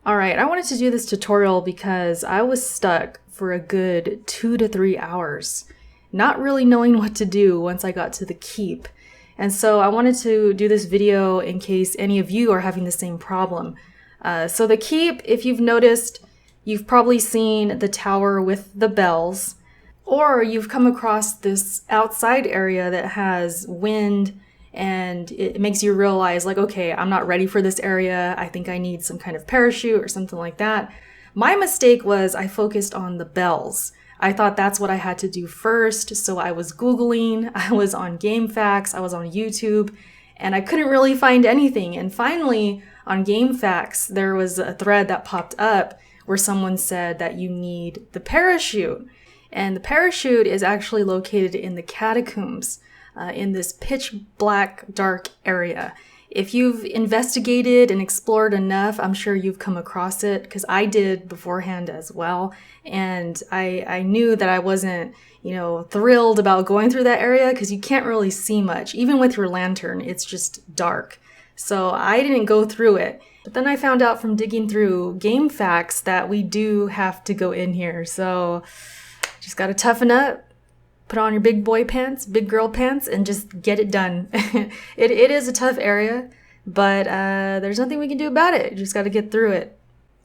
All right, I wanted to do this tutorial because I was stuck for a good 2 to 3 hours, not really knowing what to do once I got to the keep. And so I wanted to do this video in case any of you are having the same problem. So the keep, if you've noticed, you've probably seen the tower with the bells, or you've come across this outside area that has wind and it makes you realize like, okay, I'm not ready for this area. I think I need some kind of parachute or something like that. My mistake was I focused on the bells. I thought that's what I had to do first. So I was Googling, I was on GameFAQs, I was on YouTube, and I couldn't really find anything. And finally, on GameFAQs, there was a thread that popped up where someone said that you need the parachute. And the parachute is actually located in the catacombs, in this pitch black, dark area. If you've investigated and explored enough, I'm sure you've come across it, because I did beforehand as well. And I knew that I wasn't, thrilled about going through that area because you can't really see much. Even with your lantern, it's just dark. So I didn't go through it. But then I found out from digging through GameFAQs that we do have to go in here. So just gotta toughen up, put on your big boy pants, big girl pants, and just get it done. It is a tough area, but there's nothing we can do about it. You just gotta get through it.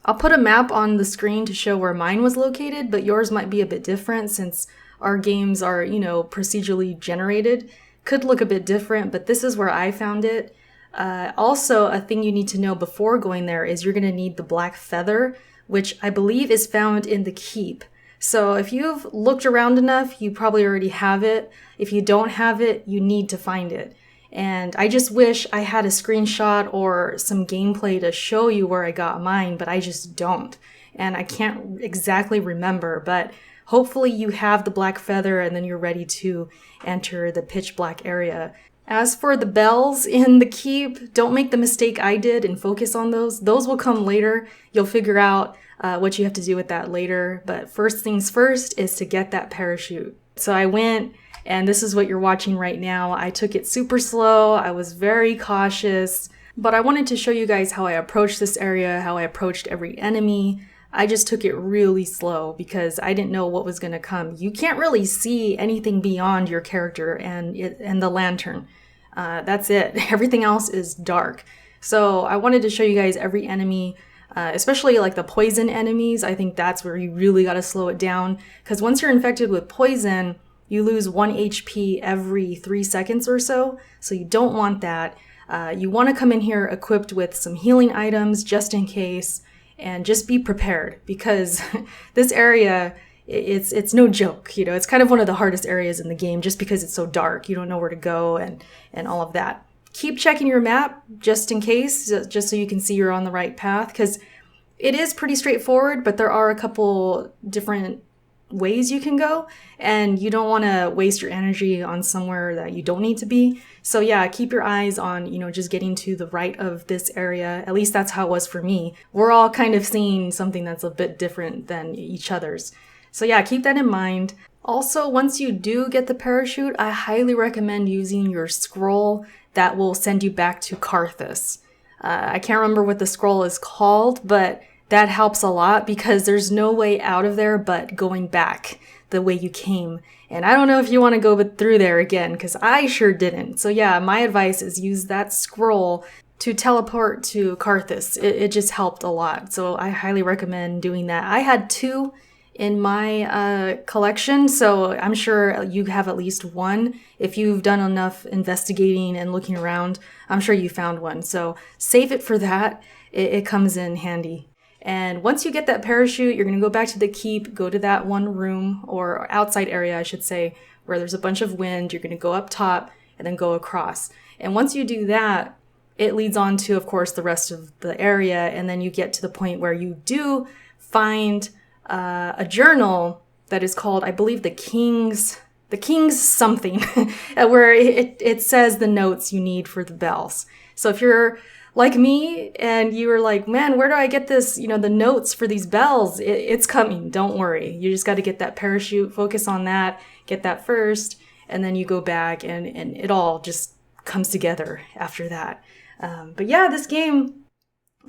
I'll put a map on the screen to show where mine was located, but yours might be a bit different since our games are, procedurally generated. Could look a bit different, but this is where I found it. Also, a thing you need to know before going there is you're gonna need the black feather, which I believe is found in the keep. So if you've looked around enough, you probably already have it. If you don't have it, you need to find it. And I just wish I had a screenshot or some gameplay to show you where I got mine, but I just don't. And I can't exactly remember, but hopefully you have the black feather and then you're ready to enter the pitch black area. As for the bells in the keep, don't make the mistake I did and focus on those. Those will come later. You'll figure out what you have to do with that later. But first things first is to get that parachute. So I went, and this is what you're watching right now. I took it super slow. I was very cautious, but I wanted to show you guys how I approached this area, how I approached every enemy. I just took it really slow because I didn't know what was going to come. You can't really see anything beyond your character and the lantern. That's it. Everything else is dark. So I wanted to show you guys every enemy, especially like the poison enemies. I think that's where you really got to slow it down, because once you're infected with poison, you lose 1 HP every 3 seconds or so. So you don't want that. You want to come in here equipped with some healing items just in case, and just be prepared, because this area, it's no joke. It's kind of one of the hardest areas in the game just because it's so dark. You don't know where to go and all of that. Keep checking your map just in case, just so you can see you're on the right path, because it is pretty straightforward, but there are a couple different ways you can go, and you don't want to waste your energy on somewhere that you don't need to be. So yeah, keep your eyes on, just getting to the right of this area. At least that's how it was for me. We're all kind of seeing something that's a bit different than each other's. So yeah, keep that in mind. Also, once you do get the parachute, I highly recommend using your scroll that will send you back to Carthus. I can't remember what the scroll is called, but that helps a lot because there's no way out of there but going back the way you came. And I don't know if you want to go through there again, because I sure didn't. So yeah, my advice is use that scroll to teleport to Carthus. It just helped a lot. So I highly recommend doing that. I had 2 in my collection, so I'm sure you have at least 1. If you've done enough investigating and looking around, I'm sure you found one. So save it for that. It comes in handy. And once you get that parachute, you're going to go back to the keep, go to that one room, or outside area, I should say, where there's a bunch of wind. You're going to go up top and then go across. And once you do that, it leads on to, of course, the rest of the area. And then you get to the point where you do find a journal that is called, I believe, the King's something, where it says the notes you need for the bells. So if you're like me and you were like, man, where do I get this, the notes for these bells? It's coming. Don't worry. You just got to get that parachute, focus on that, get that first, and then you go back and it all just comes together after that. But yeah, this game,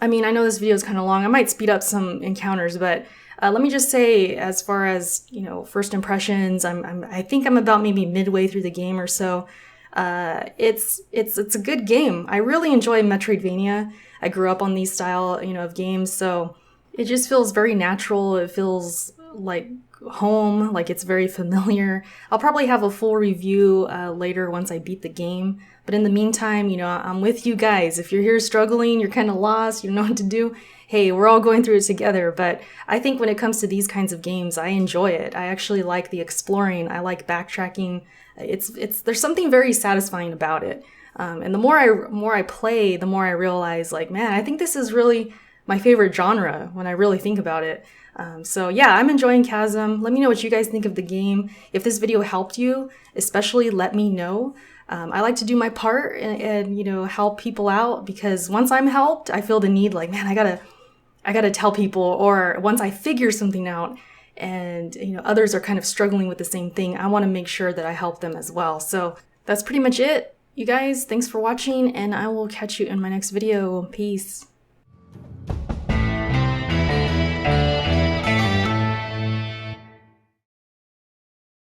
I mean, I know this video is kind of long. I might speed up some encounters, but let me just say, as far as, you know, first impressions, I think I'm about maybe midway through the game or so. It's a good game. I really enjoy Metroidvania. I grew up on these style, you know, of games, so it just feels very natural. It feels like home, like it's very familiar. I'll probably have a full review later once I beat the game. But in the meantime, you know, I'm with you guys. If you're here struggling, you're kind of lost, you don't know what to do, hey, we're all going through it together. But I think when it comes to these kinds of games, I enjoy it. I actually like the exploring. I like backtracking. There's something very satisfying about it. And the more I play, the more I realize, like, man, I think this is really my favorite genre when I really think about it. So yeah, I'm enjoying Chasm. Let me know what you guys think of the game. If this video helped you, especially let me know. I like to do my part and you know, help people out, because once I'm helped, I feel the need, like, man, I gotta tell people. Or once I figure something out and, you know, others are kind of struggling with the same thing, I want to make sure that I help them as well. So that's pretty much it. You guys, thanks for watching, and I will catch you in my next video. Peace.